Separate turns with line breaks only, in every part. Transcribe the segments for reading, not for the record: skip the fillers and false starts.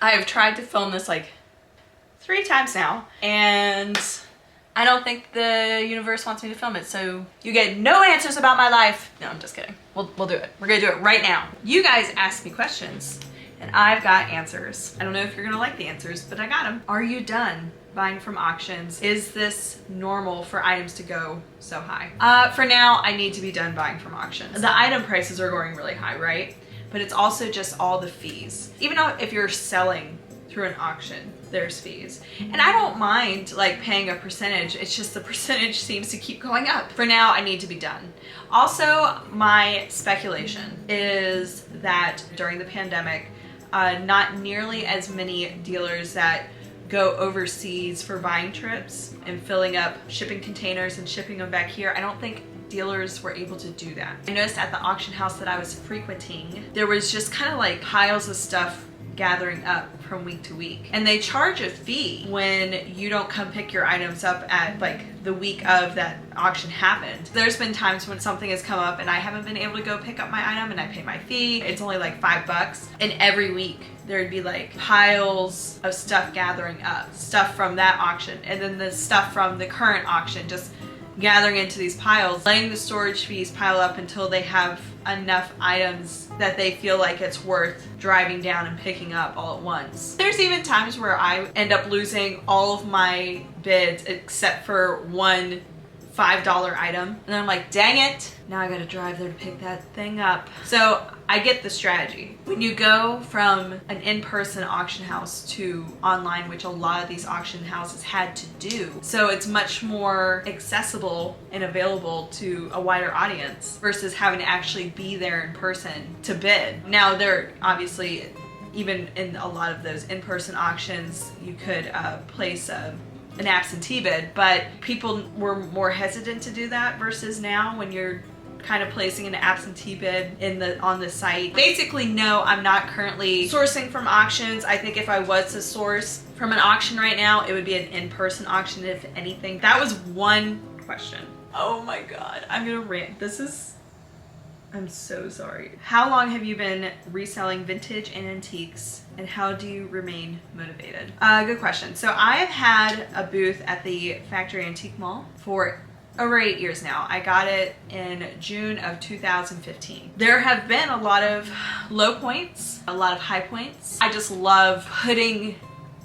I have tried to film this like 3 times now, and I don't think the universe wants me to film it, so you get no answers about my life. No, I'm just kidding. We'll do it. We're gonna do it right now. You guys asked me questions, and I've got answers. I don't know if you're gonna like the answers, but I got them. Are you done buying from auctions? Is this normal for items to go so high? For now, I need to be done buying from auctions. The item prices are going really high, right? But it's also just all the fees. Even though if you're selling through an auction, there's fees. And I don't mind like paying a percentage, it's just the percentage seems to keep going up. For now, I need to be done. Also, my speculation is that during the pandemic, not nearly as many dealers that go overseas for buying trips and filling up shipping containers and shipping them back here, I don't think dealers were able to do that. I noticed at the auction house that I was frequenting, there was just kind of like piles of stuff gathering up from week to week. And they charge a fee when you don't come pick your items up at like the week of that auction happened. There's been times when something has come up and I haven't been able to go pick up my item and I pay my fee. It's only like $5. And every week there'd be like piles of stuff gathering up. Stuff from that auction and then the stuff from the current auction just gathering into these piles, letting the storage fees pile up until they have enough items that they feel like it's worth driving down and picking up all at once. There's even times where I end up losing all of my bids except for one $5 item. And I'm like, dang it, now I gotta drive there to pick that thing up. So I get the strategy. When you go from an in-person auction house to online, which a lot of these auction houses had to do, so it's much more accessible and available to a wider audience versus having to actually be there in person to bid. Now there obviously, even in a lot of those in-person auctions, you could place an absentee bid, but people were more hesitant to do that versus now when you're kind of placing an absentee bid on the site. Basically, no, I'm not currently sourcing from auctions. I think if I was to source from an auction right now, it would be an in-person auction, if anything. That was one question. Oh my God, I'm gonna rant. I'm so sorry. How long have you been reselling vintage and antiques, and how do you remain motivated? Good question. So I have had a booth at the Factory Antique Mall for over 8 years now. I got it in June of 2015. There have been a lot of low points, a lot of high points. I just love putting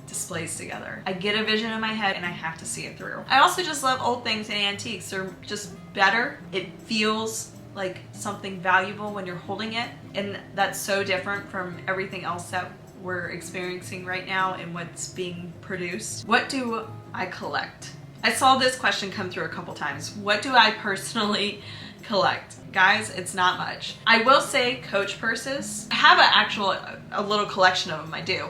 displays together. I get a vision in my head and I have to see it through. I also just love old things and antiques. They're just better. It feels like something valuable when you're holding it, and that's so different from everything else that we're experiencing right now and what's being produced. What do I collect? I saw this question come through a couple times. What do I personally collect? Guys, it's not much. I will say Coach purses. I have a little collection of them, I do,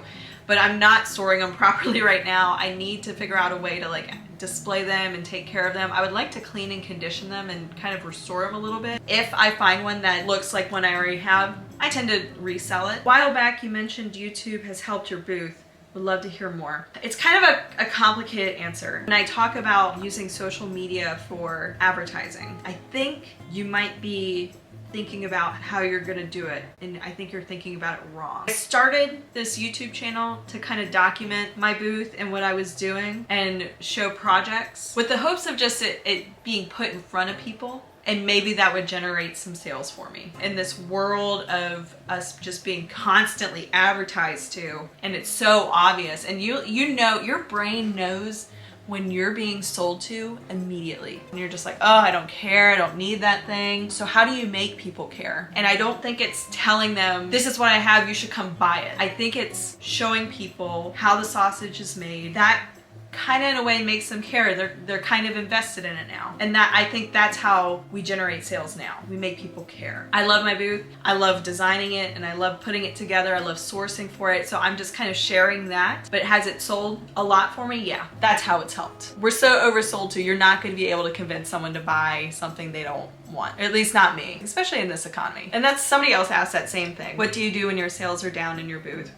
but I'm not storing them properly right now. I need to figure out a way to like display them and take care of them. I would like to clean and condition them and kind of restore them a little bit. If I find one that looks like one I already have, I tend to resell it. A while back you mentioned YouTube has helped your booth. Would love to hear more. It's kind of a complicated answer. When I talk about using social media for advertising, I think you might be thinking about how you're gonna do it, and I think you're thinking about it wrong. I started this YouTube channel to kind of document my booth and what I was doing and show projects with the hopes of just it being put in front of people, and maybe that would generate some sales for me. In this world of us just being constantly advertised to, and it's so obvious, and you know, your brain knows when you're being sold to immediately. And you're just like, oh, I don't care, I don't need that thing. So how do you make people care? And I don't think it's telling them, this is what I have, you should come buy it. I think it's showing people how the sausage is made. That kind of in a way makes them care. They're kind of invested in it now. And that, I think that's how we generate sales now. We make people care. I love my booth. I love designing it and I love putting it together. I love sourcing for it. So I'm just kind of sharing that. But has it sold a lot for me? Yeah, that's how it's helped. We're so oversold to, you're not going to be able to convince someone to buy something they don't want. At least not me, especially in this economy. And that's, somebody else asked that same thing. What do you do when your sales are down in your booth?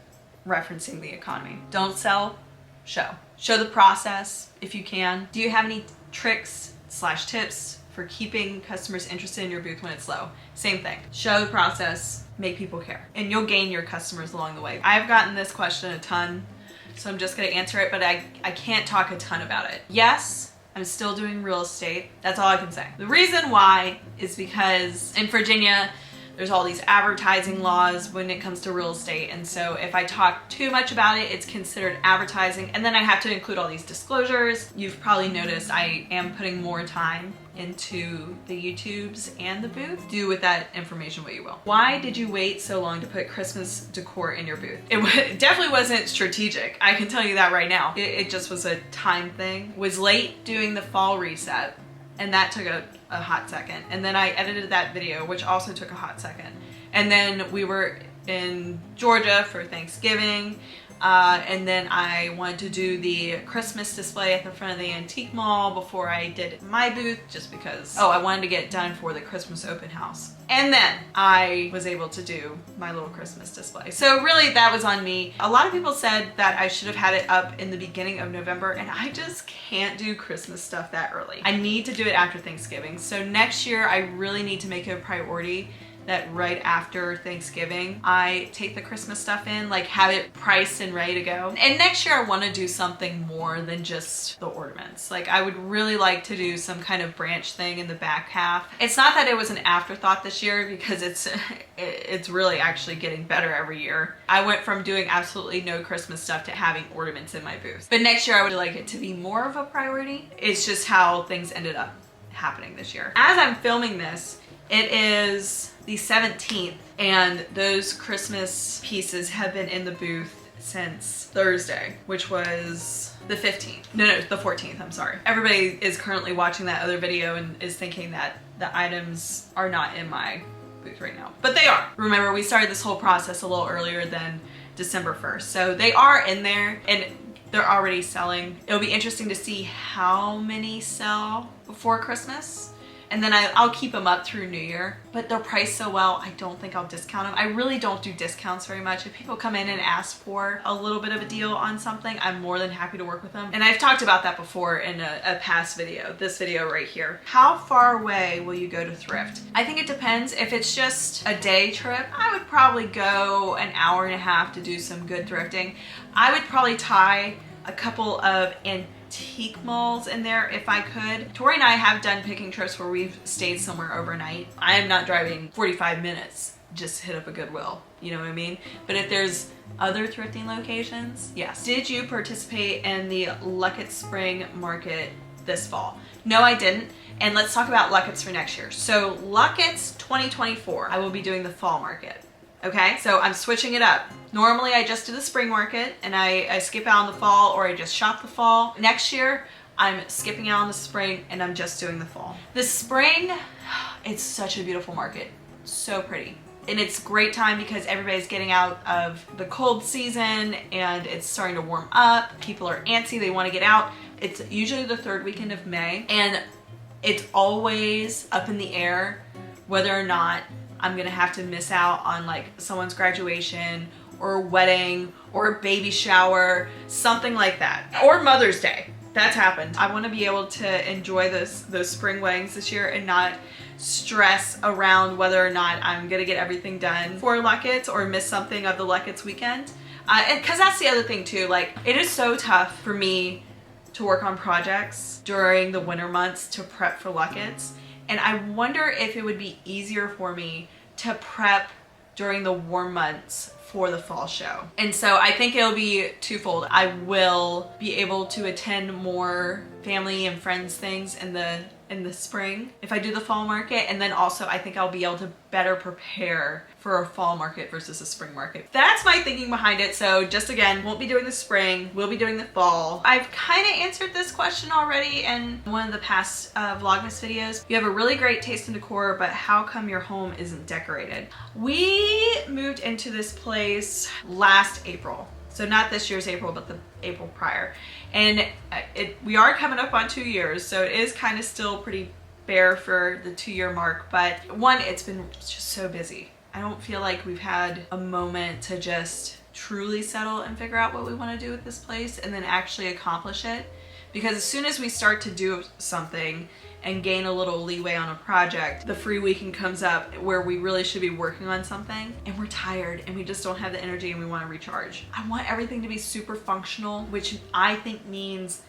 Referencing the economy. Don't sell, show. Show the process if you can. Do you have any tricks/tips for keeping customers interested in your booth when it's low? Same thing. Show the process, make people care, and you'll gain your customers along the way. I've gotten this question a ton, so I'm just gonna answer it, but I can't talk a ton about it. Yes, I'm still doing real estate. That's all I can say. The reason why is because in Virginia, there's all these advertising laws when it comes to real estate. And so if I talk too much about it, it's considered advertising. And then I have to include all these disclosures. You've probably noticed I am putting more time into the YouTubes and the booth. Do with that information what you will. Why did you wait so long to put Christmas decor in your booth? It definitely wasn't strategic. I can tell you that right now. It just was a time thing. Was late doing the fall reset, and that took a hot second. And then I edited that video, which also took a hot second. And then we were in Georgia for Thanksgiving. And then I wanted to do the Christmas display at the front of the antique mall before I did my booth, just because, I wanted to get it done for the Christmas open house. And then I was able to do my little Christmas display. So really that was on me. A lot of people said that I should have had it up in the beginning of November, and I just can't do Christmas stuff that early. I need to do it after Thanksgiving. So next year I really need to make it a priority that right after Thanksgiving, I take the Christmas stuff in, like have it priced and ready to go. And next year I want to do something more than just the ornaments. Like I would really like to do some kind of branch thing in the back half. It's not that it was an afterthought this year, because it's really actually getting better every year. I went from doing absolutely no Christmas stuff to having ornaments in my booth. But next year I would like it to be more of a priority. It's just how things ended up happening this year. As I'm filming this, it is the 17th, and those Christmas pieces have been in the booth since Thursday, which was the 15th. No, the 14th, I'm sorry. Everybody is currently watching that other video and is thinking that the items are not in my booth right now, but they are. Remember, we started this whole process a little earlier than December 1st, so they are in there and they're already selling. It'll be interesting to see how many sell before Christmas. And then I'll keep them up through New Year, but they're priced so well, I don't think I'll discount them. I really don't do discounts very much. If people come in and ask for a little bit of a deal on something, I'm more than happy to work with them. And I've talked about that before in a past video, this video right here. How far away will you go to thrift? I think it depends. If it's just a day trip, I would probably go an hour and a half to do some good thrifting. I would probably tie a couple of antique malls in there if I could. Tori and I have done picking trips where we've stayed somewhere overnight. I am not driving 45 minutes just to hit up a Goodwill, you know what I mean? But if there's other thrifting locations, yes. Did you participate in the Luckett Spring Market this fall? No, I didn't. And let's talk about Luckett's for next year. So Luckett's 2024, I will be doing the fall market. Okay, so I'm switching it up. Normally I just do the spring market and I skip out on the fall, or I just shop the fall. Next year, I'm skipping out on the spring and I'm just doing the fall. The spring, it's such a beautiful market. So pretty. And it's great time because everybody's getting out of the cold season and it's starting to warm up. People are antsy, they want to get out. It's usually the third weekend of May, and it's always up in the air whether or not I'm gonna have to miss out on like someone's graduation or a wedding or a baby shower, something like that. Or Mother's Day. That's happened. I want to be able to enjoy those spring weddings this year and not stress around whether or not I'm gonna get everything done for Luckett's or miss something of the Luckett's weekend. And because that's the other thing too, like it is so tough for me to work on projects during the winter months to prep for Luckett's. And I wonder if it would be easier for me to prep during the warm months for the fall show. And so I think it'll be twofold. I will be able to attend more family and friends things in the spring if I do the fall market, and then also I think I'll be able to better prepare for a fall market versus a spring market. That's my thinking behind it. So just again, won't be doing the spring, we'll be doing the fall. I've kind of answered this question already in one of the past Vlogmas videos. You have a really great taste in decor, but how come your home isn't decorated? We moved into this place last April. So not this year's April, but the April prior. And we are coming up on 2 years, so it is kind of still pretty bare for the 2-year mark. But one, it's been just so busy. I don't feel like we've had a moment to just truly settle and figure out what we want to do with this place and then actually accomplish it. Because as soon as we start to do something and gain a little leeway on a project, the free weekend comes up where we really should be working on something and we're tired and we just don't have the energy and we want to recharge. I want everything to be super functional, which I think means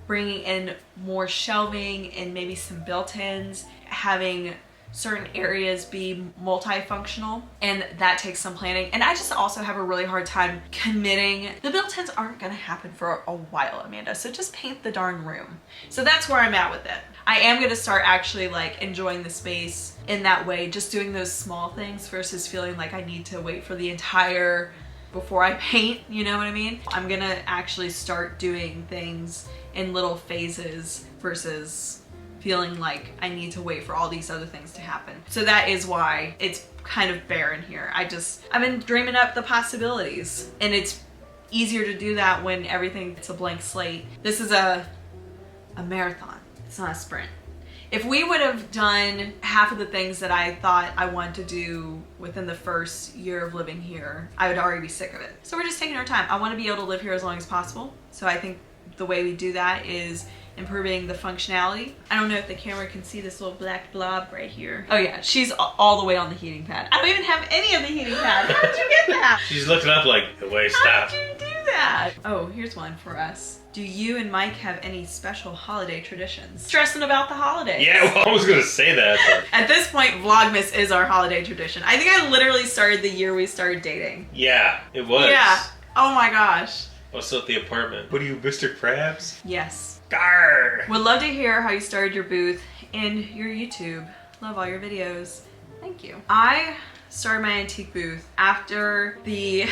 bringing in more shelving and maybe some built-ins, having certain areas be multifunctional, and that takes some planning. And I just also have a really hard time committing. The built-ins aren't gonna happen for a while, Amanda, so just paint the darn room. So that's where I'm at with it. I am gonna start actually like enjoying the space in that way, just doing those small things versus feeling like I need to wait for the entire before I paint, you know what I mean? I'm gonna actually start doing things in little phases versus feeling like I need to wait for all these other things to happen. So that is why it's kind of barren here. I've been dreaming up the possibilities, and it's easier to do that when everything's a blank slate. This is a marathon, it's not a sprint. If we would have done half of the things that I thought I wanted to do within the first year of living here, I would already be sick of it. So we're just taking our time. I want to be able to live here as long as possible. So I think the way we do that is improving the functionality. I don't know if the camera can see this little black blob right here. Oh yeah, she's all the way on the heating pad. I don't even have any of the heating pad. How did you get that?
She's looking up like, the way stop.
How did you do that? Oh, here's one for us. Do you and Mike have any special holiday traditions? Stressing about the holidays.
Yeah, well, I was gonna say that. But...
At this point, Vlogmas is our holiday tradition. I think I literally started the year we started dating.
Yeah, it was.
Yeah. Oh my gosh.
What's up the apartment? What are you, Mr. Krabs?
Yes.
Garr!
Would love to hear how you started your booth and your YouTube. Love all your videos. Thank you. I started my antique booth after the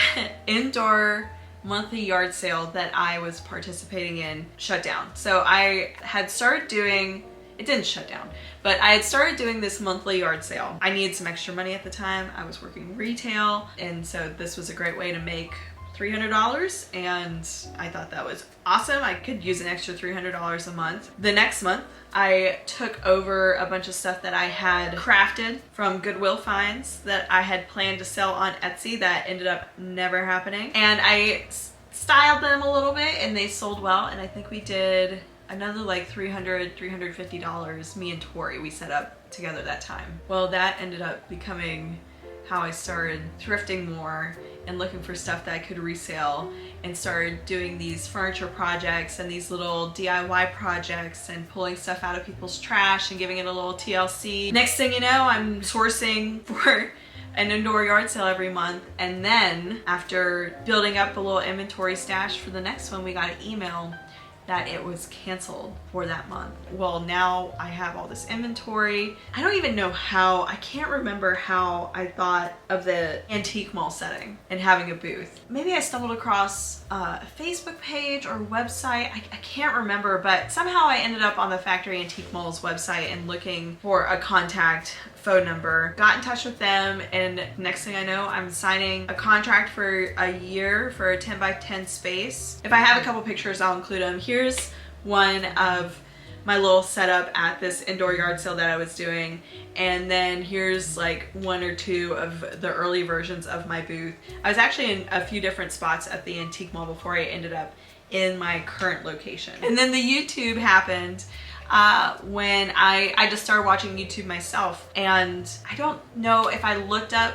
indoor monthly yard sale that I was participating in shut down. So I had started doing, it didn't shut down, but I had started doing this monthly yard sale. I needed some extra money at the time. I was working retail, and so this was a great way to make $300, and I thought that was awesome. I could use an extra $300 a month. The next month, I took over a bunch of stuff that I had crafted from Goodwill finds that I had planned to sell on Etsy that ended up never happening. And I styled them a little bit and they sold well, and I think we did another like $350, me and Tori, we set up together that time. Well, that ended up becoming how I started thrifting more and looking for stuff that I could resell, and started doing these furniture projects and these little DIY projects and pulling stuff out of people's trash and giving it a little TLC. Next thing you know, I'm sourcing for an indoor yard sale every month, and then after building up a little inventory stash for the next one, we got an email that it was canceled for that month. Well, now I have all this inventory. I don't even know how, I can't remember how I thought of the antique mall setting and having a booth. Maybe I stumbled across a Facebook page or website, I can't remember, but somehow I ended up on the Factory Antique Mall's website and looking for a contact phone number, got in touch with them, and next thing I know, I'm signing a contract for a year for a 10 by 10 space. If I have a couple pictures, I'll include them. Here's one of my little setup at this indoor yard sale that I was doing, and then here's like one or two of the early versions of my booth. I was actually in a few different spots at the antique mall before I ended up in my current location. And then the YouTube happened when I just started watching YouTube myself, and I don't know if I looked up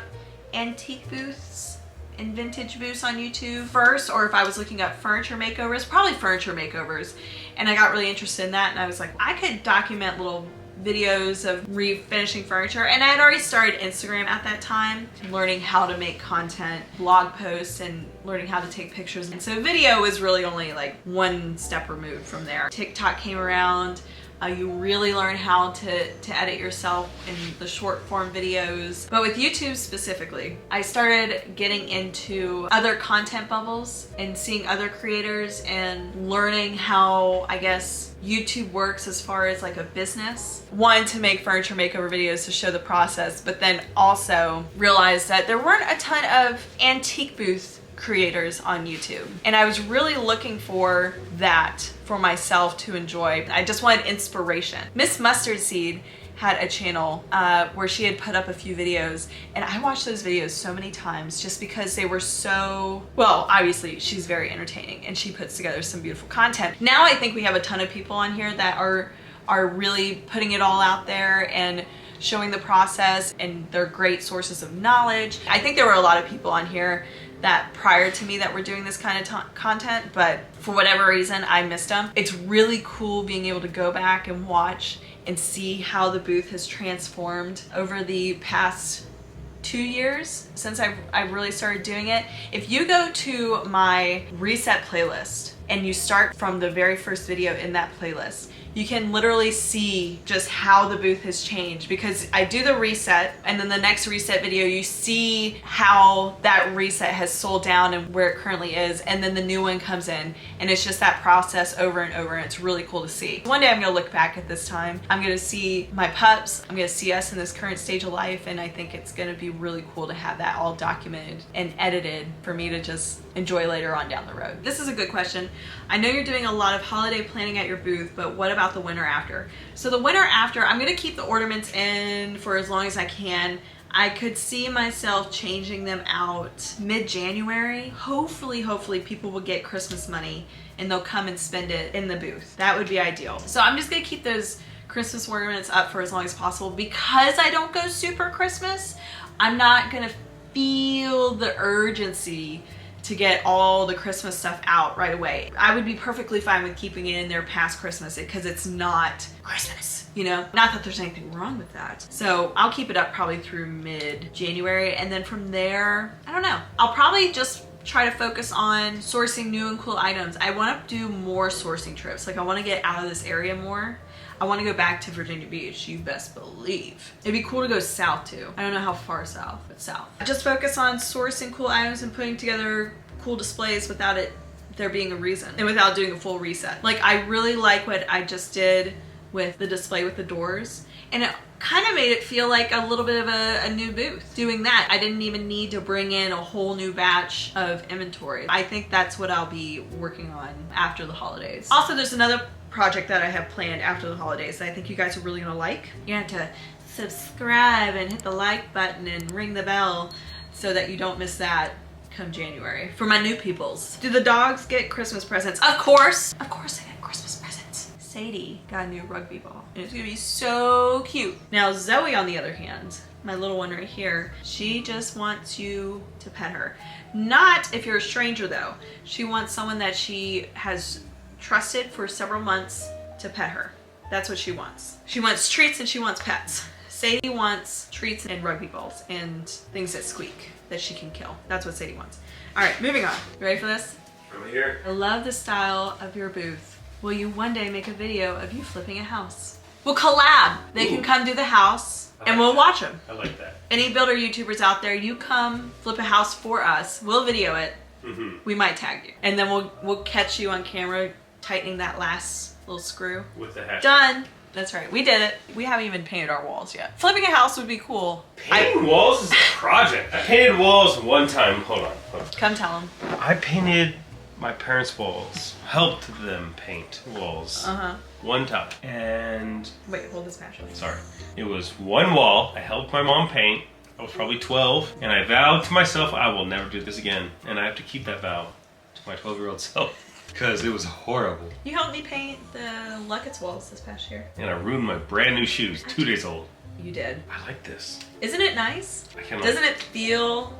antique booths and vintage booths on YouTube first, or if I was looking up furniture makeovers, probably furniture makeovers, and I got really interested in that, and I was like, I could document little videos of refinishing furniture. And I had already started Instagram at that time, learning how to make content, blog posts, and learning how to take pictures. And so video was really only like one step removed from there. TikTok came around. You really learn how to edit yourself in the short form videos. But with YouTube specifically, I started getting into other content bubbles and seeing other creators and learning how, I guess, YouTube works as far as like a business. Wanted to make furniture makeover videos to show the process, but then also realized that there weren't a ton of antique booth creators on YouTube. And I was really looking for that for myself to enjoy. I just wanted inspiration. Miss Mustard Seed had a channel where she had put up a few videos, and I watched those videos so many times just because they were so, well, obviously she's very entertaining and she puts together some beautiful content. Now I think we have a ton of people on here that are really putting it all out there and showing the process, and they're great sources of knowledge. I think there were a lot of people on here that prior to me that were doing this kind of content, but for whatever reason I missed them. It's really cool being able to go back and watch and see how the booth has transformed over the past 2 years since I really started doing it. If you go to my reset playlist and you start from the very first video in that playlist, you can literally see just how the booth has changed, because I do the reset and then the next reset video you see how that reset has sold down and where it currently is, and then the new one comes in, and it's just that process over and over, and it's really cool to see. One day I'm gonna look back at this time, I'm gonna see my pups, I'm gonna see us in this current stage of life, and I think it's gonna be really cool to have that all documented and edited for me to just enjoy later on down the road. This is a good question. I know you're doing a lot of holiday planning at your booth, but what about the winter after? So the winter after, I'm gonna keep the ornaments in for as long as I can. I could see myself changing them out mid-January. Hopefully people will get Christmas money and they'll come and spend it in the booth. That would be ideal. So I'm just gonna keep those Christmas ornaments up for as long as possible. Because I don't go super Christmas, I'm not gonna feel the urgency to get all the Christmas stuff out right away. I would be perfectly fine with keeping it in there past Christmas because it's not Christmas, you know? Not that there's anything wrong with that. So I'll keep it up probably through mid-January, and then from there, I don't know. I'll probably just try to focus on sourcing new and cool items. I want to do more sourcing trips. Like, I want to get out of this area more. I want to go back to Virginia Beach, you best believe. It'd be cool to go south too. I don't know how far south, but south. Just focus on sourcing cool items and putting together cool displays without there being a reason, and without doing a full reset. Like, I really like what I just did with the display with the doors, and it kind of made it feel like a little bit of a new booth. Doing that, I didn't even need to bring in a whole new batch of inventory. I think that's what I'll be working on after the holidays. Also, there's another project that I have planned after the holidays that I think you guys are really gonna like. You're gonna have to subscribe and hit the like button and ring the bell so that you don't miss that come January. For my new peoples. Do the dogs get Christmas presents? Of course they get Christmas presents. Sadie got a new rugby ball and it's gonna be so cute. Now Zoe, on the other hand, my little one right here, she just wants you to pet her. Not if you're a stranger though. She wants someone that she has trusted for several months to pet her. That's what she wants. She wants treats and she wants pets. Sadie wants treats and rugby balls and things that squeak that she can kill. That's what Sadie wants. All right, moving on. You ready for this?
I'm here.
I love the style of your booth. Will you one day make a video of you flipping a house? We'll collab. They can come do the house and we'll watch them.
I like that.
Any builder YouTubers out there, you come flip a house for us. We'll video it. We might tag you. And then we'll catch you on camera tightening that last little screw.
With the hashtag.
Done. That's right. We did it. We haven't even painted our walls yet. Flipping a house would be cool.
Painting walls is a project. I painted walls one time. Hold on.
Come tell them.
I painted my parents' walls. Helped them paint walls. One time. And...
Wait, hold this match.
Sorry. It was one wall. I helped my mom paint. I was probably 12. And I vowed to myself I will never do this again. And I have to keep that vow to my 12-year-old self. Because it was horrible.
You helped me paint the Luckett's walls this past year.
And I ruined my brand new shoes, 2 days old.
You did.
I like this.
Isn't it nice?
I can
Doesn't it feel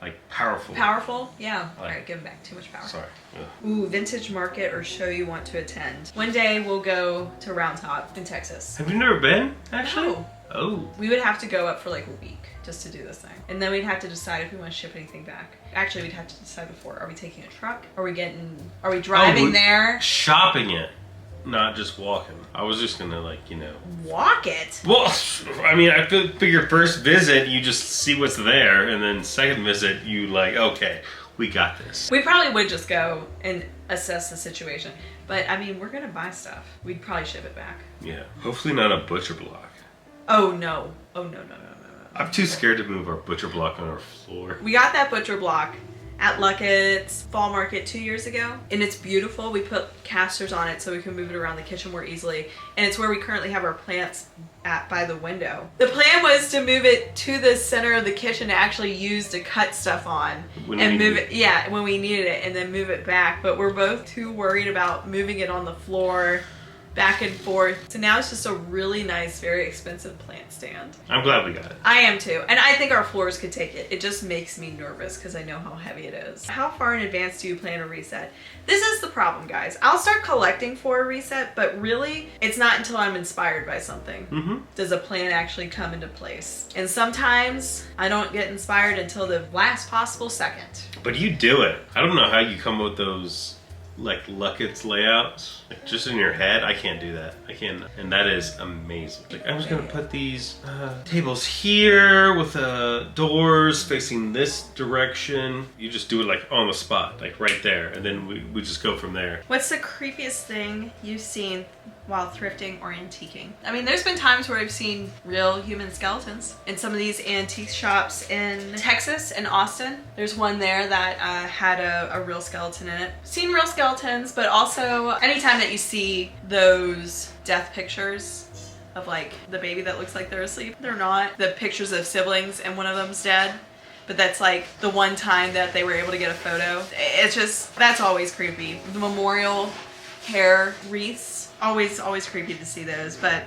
like powerful?
Powerful? Yeah.
Like,
all right, give it back. Too much power.
Sorry. Ugh.
Ooh, vintage market or show you want to attend. One day we'll go to Round Top in Texas.
Have you never been, actually?
No.
Oh.
We would have to go up for like a week just to do this thing. And then we'd have to decide if we want to ship anything back. Actually, we'd have to decide before. Are we taking a truck? Are we driving there?
Shopping it, not just walking. I was just gonna
Walk it?
Well, I mean, I figure first visit, you just see what's there. And then second visit, you okay, we got this.
We probably would just go and assess the situation. But I mean, we're gonna buy stuff. We'd probably ship it back.
Yeah. Hopefully not a butcher block.
Oh no. Oh no.
I'm too scared to move our butcher block on our floor.
We got that butcher block at Luckett's Fall Market 2 years ago, and it's beautiful. We put casters on it so we can move it around the kitchen more easily, and it's where we currently have our plants at by the window. The plan was to move it to the center of the kitchen to actually use to cut stuff on and move it, yeah, when we needed it, and then move it back, but we're both too worried about moving it on the floor back and forth. So now it's just a really nice, very expensive plant stand.
I'm glad we got it.
I am too. And I think our floors could take it. It just makes me nervous because I know how heavy it is. How far in advance do you plan a reset? This is the problem, guys. I'll start collecting for a reset, but really it's not until I'm inspired by something. Does a plan actually come into place. And sometimes I don't get inspired until the last possible second.
But you do it. I don't know how you come up with those like Luckett's layouts, like just in your head. I can't do that. I can't, and that is amazing. Like I was gonna put these tables here with doors facing this direction. You just do it like on the spot, like right there, and then we just go from there.
What's the creepiest thing you've seen while thrifting or antiquing? I mean, there's been times where I've seen real human skeletons in some of these antique shops in Texas and Austin. There's one there that had a real skeleton in it. Seen real skeletons, but also anytime that you see those death pictures of like the baby that looks like they're asleep, they're not. The pictures of siblings and one of them's dead, but that's like the one time that they were able to get a photo. It's just, that's always creepy. The memorial hair wreaths, always creepy to see those. But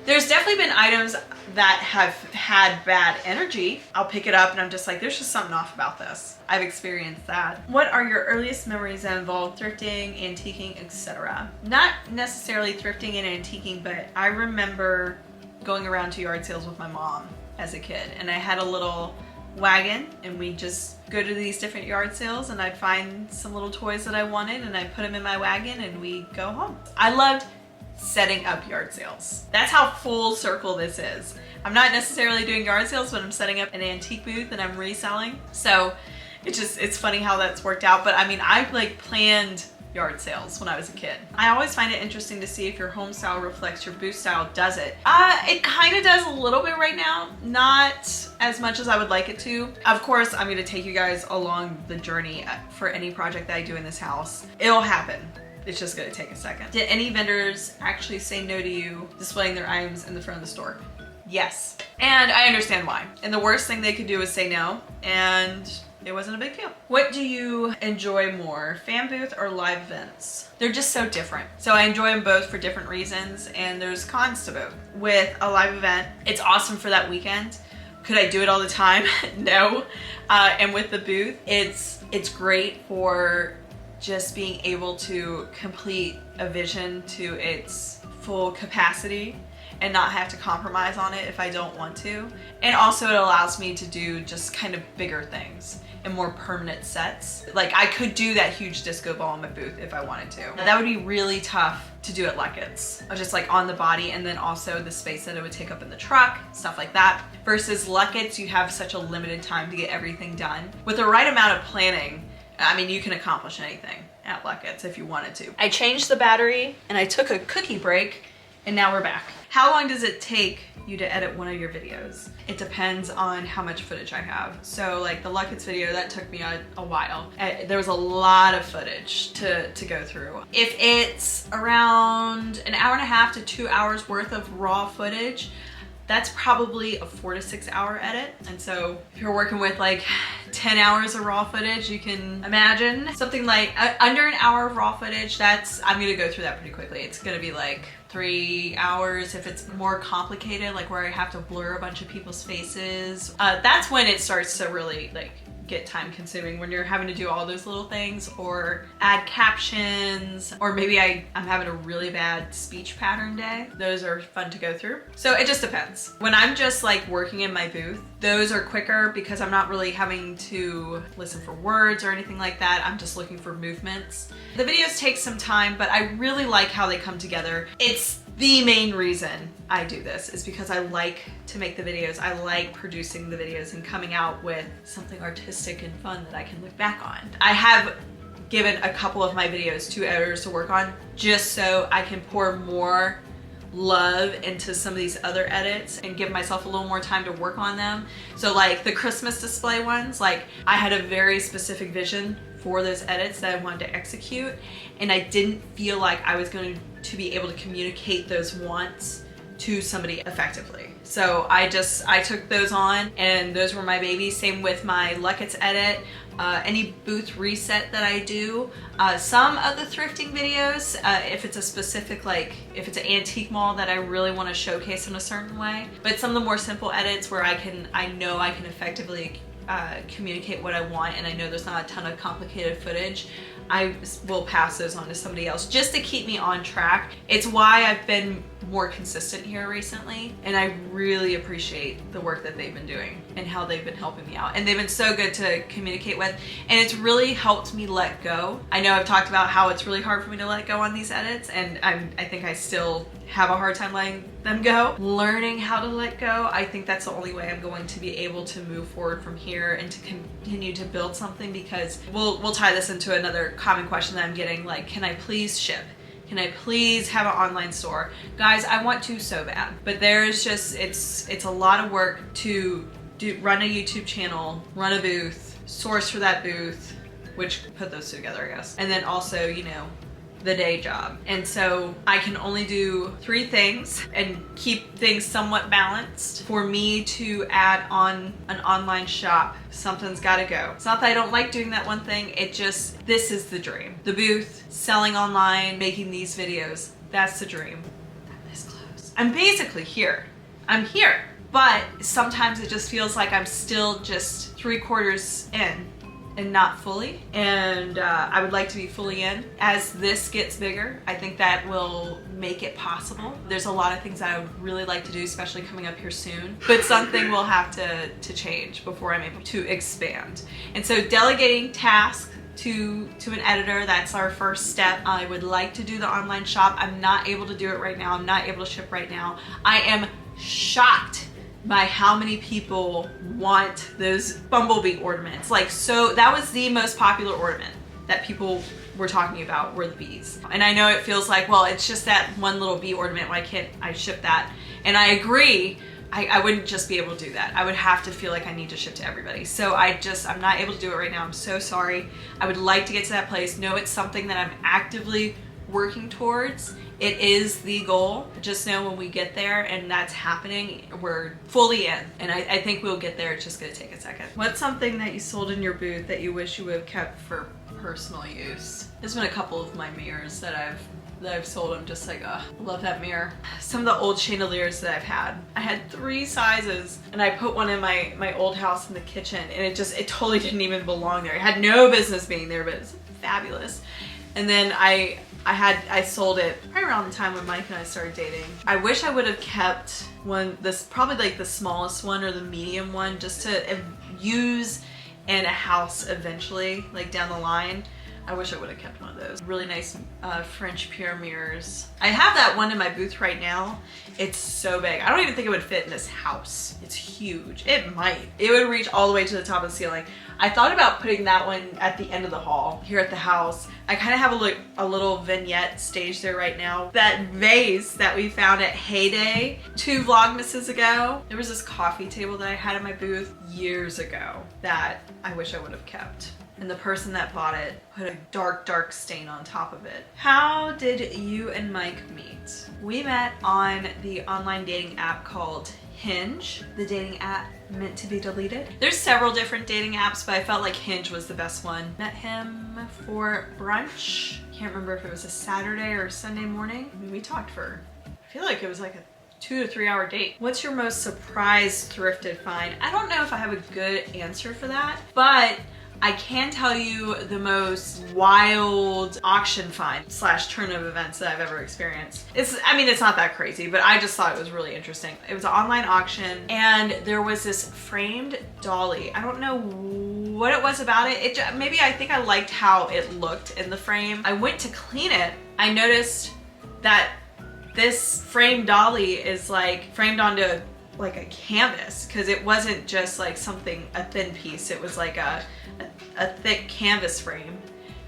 there's definitely been items that have had bad energy. I'll pick it up and I'm just like, there's just something off about this. I've experienced that. What are your earliest memories that involve thrifting, antiquing, etc.? Not necessarily thrifting and antiquing, but I remember going around to yard sales with my mom as a kid, and I had a little wagon and we'd just go to these different yard sales and I'd find some little toys that I wanted and I'd put them in my wagon and we'd go home. I loved setting up yard sales. That's how full circle this is. I'm not necessarily doing yard sales, but I'm setting up an antique booth and I'm reselling. So it's funny how that's worked out. But I mean, I like planned yard sales when I was a kid. I always find it interesting to see if your home style reflects your booth style. Does it? It kind of does a little bit right now. Not as much as I would like it to. Of course, I'm gonna take you guys along the journey for any project that I do in this house. It'll happen. It's just gonna take a second. Did any vendors actually say no to you displaying their items in the front of the store? Yes. And I understand why. And the worst thing they could do is say no, and it wasn't a big deal. What do you enjoy more, fan booth or live events? They're just so different. So I enjoy them both for different reasons, and there's cons to both. With a live event, it's awesome for that weekend. Could I do it all the time? No. And with the booth, it's great for just being able to complete a vision to its full capacity and not have to compromise on it if I don't want to. And also it allows me to do just kind of bigger things and more permanent sets. Like I could do that huge disco ball in my booth if I wanted to. That would be really tough to do at Luckett's. Just like on the body, and then also the space that it would take up in the truck, stuff like that. Versus Luckett's, you have such a limited time to get everything done. With the right amount of planning, I mean, you can accomplish anything at Luckett's if you wanted to. I changed the battery and I took a cookie break and now we're back. How long does it take you to edit one of your videos? It depends on how much footage I have. So like the Luckett's video, that took me a while. There was a lot of footage to go through. If it's around an hour and a half to 2 hours worth of raw footage, that's probably a 4 to 6 hour edit. And so if you're working with like 10 hours of raw footage, you can imagine something like under an hour of raw footage. I'm gonna go through that pretty quickly. It's gonna be like 3 hours. If it's more complicated, like where I have to blur a bunch of people's faces, that's when it starts to really like get time consuming, when you're having to do all those little things or add captions, or maybe I'm having a really bad speech pattern day. Those are fun to go through. So it just depends. When I'm just like working in my booth, those are quicker because I'm not really having to listen for words or anything like that. I'm just looking for movements. The videos take some time, but I really like how they come together. It's the main reason I do this is because I like to make the videos. I like producing the videos and coming out with something artistic and fun that I can look back on. I have given a couple of my videos to editors to work on just so I can pour more love into some of these other edits and give myself a little more time to work on them. So like the Christmas display ones, like I had a very specific vision for those edits that I wanted to execute, and I didn't feel like I was going to be able to communicate those wants to somebody effectively. So I took those on, and those were my babies. Same with my Luckets edit, any booth reset that I do, some of the thrifting videos, if it's a specific, like if it's an antique mall that I really want to showcase in a certain way. But some of the more simple edits where I know I can effectively communicate what I want, and I know there's not a ton of complicated footage, I will pass those on to somebody else just to keep me on track. It's why I've been more consistent here recently, and I really appreciate the work that they've been doing and how they've been helping me out. And they've been so good to communicate with, and it's really helped me let go. I know I've talked about how it's really hard for me to let go on these edits, and I think I still have a hard time letting them go. Learning how to let go, I think that's the only way I'm going to be able to move forward from here and to continue to build something, because we'll tie this into another common question that I'm getting, like, can I please ship? Can I please have an online store? Guys, I want to so bad, but there's just, it's a lot of work to run a YouTube channel, run a booth, source for that booth, which put those together, I guess. And then also, you know, the day job. And so I can only do 3 things and keep things somewhat balanced. For me to add on an online shop, something's gotta go. It's not that I don't like doing that one thing, it just, this is the dream. The booth, selling online, making these videos, that's the dream. I'm this close. I'm basically here. I'm here. But sometimes it just feels like I'm still just 3/4 in and not fully, and I would like to be fully in. As this gets bigger, I think that will make it possible. There's a lot of things that I would really like to do, especially coming up here soon, but something will have to change before I'm able to expand. And so delegating tasks to an editor, that's our first step. I would like to do the online shop. I'm not able to do it right now. I'm not able to ship right now. I am shocked by how many people want those bumblebee ornaments. Like, so that was the most popular ornament that people were talking about, were the bees. And I know it feels like, well, it's just that one little bee ornament, why can't I ship that? And I agree, I wouldn't just be able to do that. I would have to feel like I need to ship to everybody. So I'm not able to do it right now. I'm so sorry. I would like to get to that place. No, it's something that I'm actively working towards. It is the goal. Just know when we get there and that's happening, we're fully in. And I think we'll get there. It's just gonna take a second. What's something that you sold in your booth that you wish you would have kept for personal use? There's been a couple of my mirrors that I've sold. I'm just like, I love that mirror. Some of the old chandeliers that I've had. I had 3 sizes, and I put one in my old house in the kitchen, and it totally didn't even belong there. It had no business being there, but it's fabulous. And then I sold it right around the time when Mike and I started dating. I wish I would have kept one, probably like the smallest one or the medium one, just to use in a house eventually, like down the line. I wish I would have kept one of those. Really nice French Pierre mirrors. I have that one in my booth right now. It's so big. I don't even think it would fit in this house. It's huge. It might. It would reach all the way to the top of the ceiling. I thought about putting that one at the end of the hall here at the house. I kind of have a little vignette staged there right now. That vase that we found at Heyday 2 Vlogmases ago. There was this coffee table that I had in my booth years ago that I wish I would have kept. And the person that bought it put a dark, dark stain on top of it. How did you and Mike meet? We met on the online dating app called Hinge, the dating app meant to be deleted. There's several different dating apps, but I felt like Hinge was the best one. Met him for brunch. Can't remember if it was a Saturday or a Sunday morning. I mean, we talked for, I feel like it was like a 2 to 3 hour date. What's your most surprise thrifted find? I don't know if I have a good answer for that, but I can tell you the most wild auction find / turn of events that I've ever experienced. I mean, it's not that crazy, but I just thought it was really interesting. It was an online auction, and there was this framed dolly. I don't know what it was about it. Maybe I think I liked how it looked in the frame. I went to clean it. I noticed that this framed dolly is like framed onto like a canvas, because it wasn't just like a thin piece. It was like a thick canvas frame.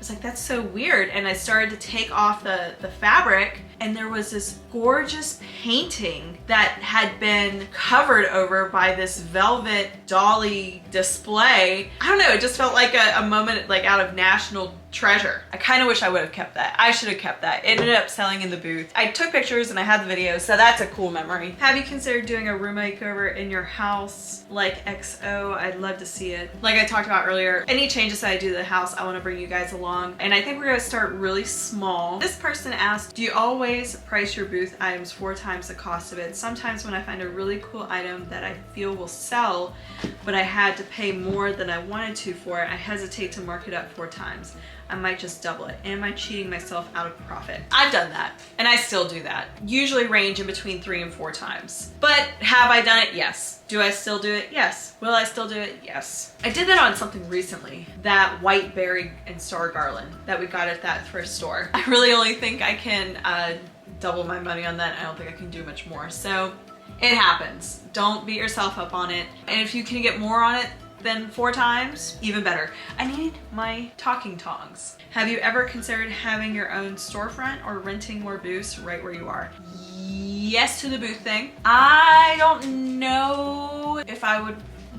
was like, that's so weird. And I started to take off the fabric, and there was this gorgeous painting that had been covered over by this velvet dolly display. I don't know, it just felt like a moment like out of National Treasure. I kind of wish I would have kept that. I should have kept that. It ended up selling in the booth. I took pictures and I had the video, so that's a cool memory. Have you considered doing a room makeover in your house like XO? I'd love to see it. Like I talked about earlier, any changes that I do to the house, I want to bring you guys along. And I think we're going to start really small. This person asked, do you always price your booth items 4 times the cost of it? Sometimes when I find a really cool item that I feel will sell, but I had to pay more than I wanted to for it, I hesitate to mark it up 4 times. I might just double it. Am I cheating myself out of profit? I've done that, and I still do that. Usually range in between 3 and 4 times. But have I done it? Yes. Do I still do it? Yes. Will I still do it? Yes. I did that on something recently, that white berry and star garland that we got at that thrift store. I really only think I can double my money on that. I don't think I can do much more. So it happens. Don't beat yourself up on it. And if you can get more on it than 4 times, even better. I need my talking tongs. Have you ever considered having your own storefront or renting more booths right where you are? Yes to the booth thing. I don't know if I would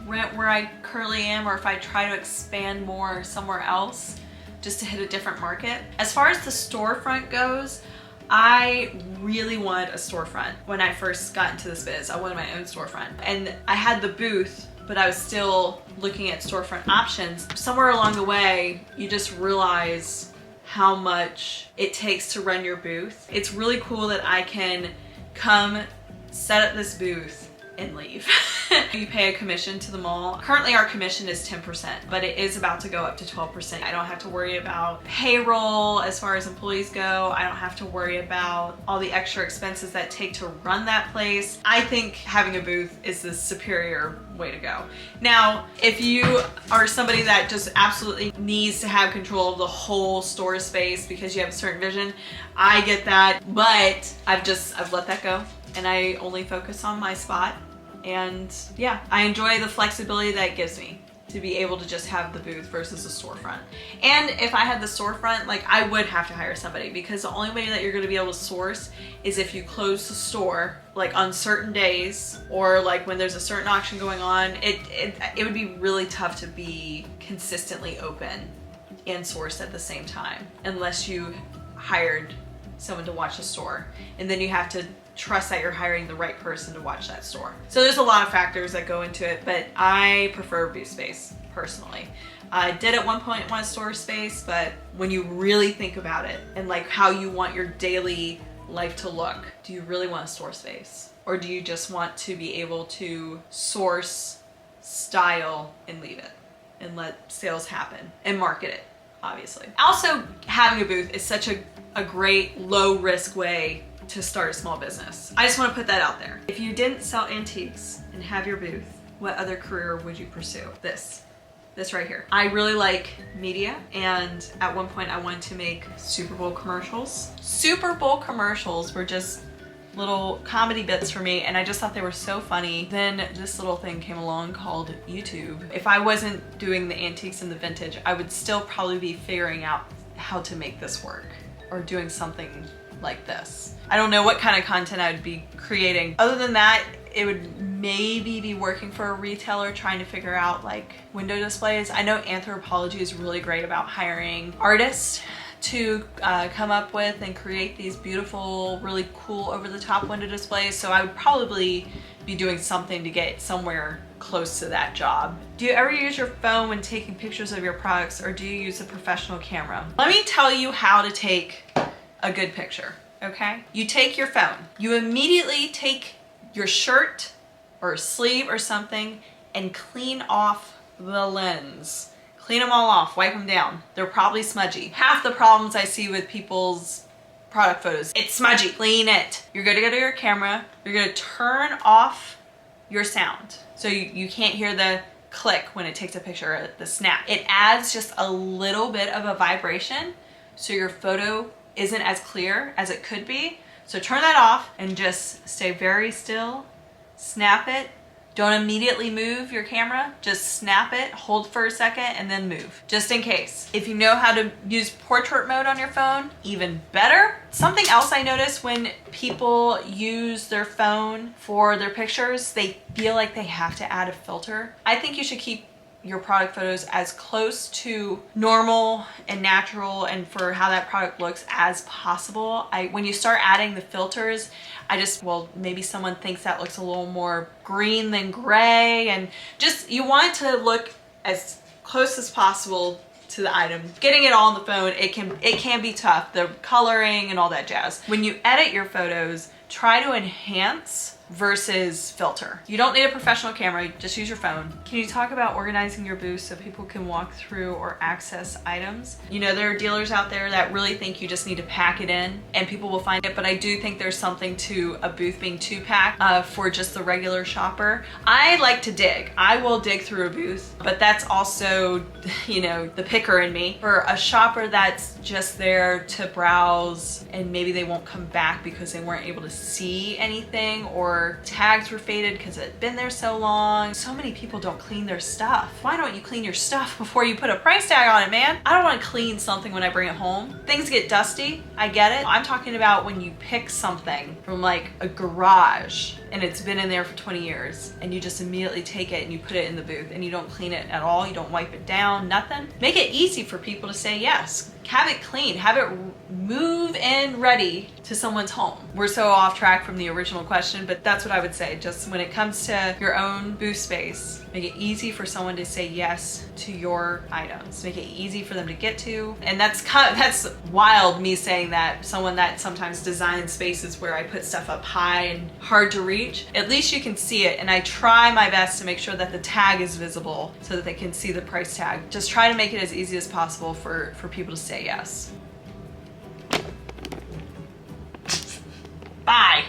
rent where I currently am or if I try to expand more somewhere else just to hit a different market. As far as the storefront goes, I really wanted a storefront when I first got into this biz. I wanted my own storefront. And I had the booth, but I was still looking at storefront options. Somewhere along the way, you just realize how much it takes to run your booth. It's really cool that I can come set up this booth and leave. You pay a commission to the mall. Currently our commission is 10%, but it is about to go up to 12%. I don't have to worry about payroll as far as employees go. I don't have to worry about all the extra expenses that take to run that place. I think having a booth is the superior way to go. Now, if you are somebody that just absolutely needs to have control of the whole store space because you have a certain vision, I get that, but I've let that go and I only focus on my spot. And yeah, I enjoy the flexibility that it gives me to be able to just have the booth versus a storefront. And if I had the storefront, like I would have to hire somebody because the only way that you're gonna be able to source is if you close the store like on certain days or like when there's a certain auction going on. It would be really tough to be consistently open and source at the same time unless you hired someone to watch the store. And then you have to trust that you're hiring the right person to watch that store. So there's a lot of factors that go into it, but I prefer booth space personally. I did at one point want a store space, but when you really think about it and like how you want your daily life to look, do you really want a store space? Or do you just want to be able to source, style, and leave it and let sales happen and market it, obviously. Also, having a booth is such a great low risk way to start a small business. I just want to put that out there. If you didn't sell antiques and have your booth, what other career would you pursue? This right here. I really like media, and at one point I wanted to make Super Bowl commercials. Super Bowl commercials were just little comedy bits for me, and I just thought they were so funny. Then this little thing came along called YouTube. If I wasn't doing the antiques and the vintage, I would still probably be figuring out how to make this work or doing something like this. I don't know what kind of content I would be creating. Other than that, it would maybe be working for a retailer trying to figure out like window displays. I know Anthropologie is really great about hiring artists to come up with and create these beautiful, really cool over-the-top window displays. So I would probably be doing something to get somewhere close to that job. Do you ever use your phone when taking pictures of your products, or do you use a professional camera? Let me tell you how to take a good picture, okay? You take your phone, you immediately take your shirt or sleeve or something and clean off the lens. Clean them all off, wipe them down. They're probably smudgy. Half the problems I see with people's product photos, it's smudgy, clean it. You're gonna go to your camera, you're gonna turn off your sound. So you can't hear the click when it takes a picture, the snap. It adds just a little bit of a vibration so your photo isn't as clear as it could be. So turn that off and just stay very still, snap it, Don't immediately move your camera. Just snap it, hold for a second, and then move, just in case. If you know how to use portrait mode on your phone, even better. Something else I notice when people use their phone for their pictures, they feel like they have to add a filter. I think you should keep your product photos as close to normal and natural and for how that product looks as possible. When you start adding the filters, well, maybe someone thinks that looks a little more green than gray, and just, you want it to look as close as possible to the item. Getting it all on the phone, it can be tough, the coloring and all that jazz. When you edit your photos, try to enhance versus filter. You don't need a professional camera, just use your phone. Can you talk about organizing your booth so people can walk through or access items? You know, there are dealers out there that really think you just need to pack it in and people will find it, but I do think there's something to a booth being too packed for just the regular shopper. I like to dig. I will dig through a booth, but that's also, you know, the picker in me. For a shopper that's just there to browse and maybe they won't come back because they weren't able to see anything, or tags were faded because it had been there so long. So many people don't clean their stuff. Why don't you clean your stuff before you put a price tag on it, man? I don't want to clean something when I bring it home. Things get dusty, I get it. I'm talking about when you pick something from like a garage and it's been in there for 20 years and you just immediately take it and you put it in the booth and you don't clean it at all, you don't wipe it down, nothing. Make it easy for people to say yes. Have it clean, have it move in ready to someone's home. We're so off track from the original question, but that's what I would say. Just when it comes to your own booth space, make it easy for someone to say yes to your items. Make it easy for them to get to. And that's wild, me saying that. Someone that sometimes designs spaces where I put stuff up high and hard to reach. At least you can see it, and I try my best to make sure that the tag is visible so that they can see the price tag. Just try to make it as easy as possible for people to say yes. Bye.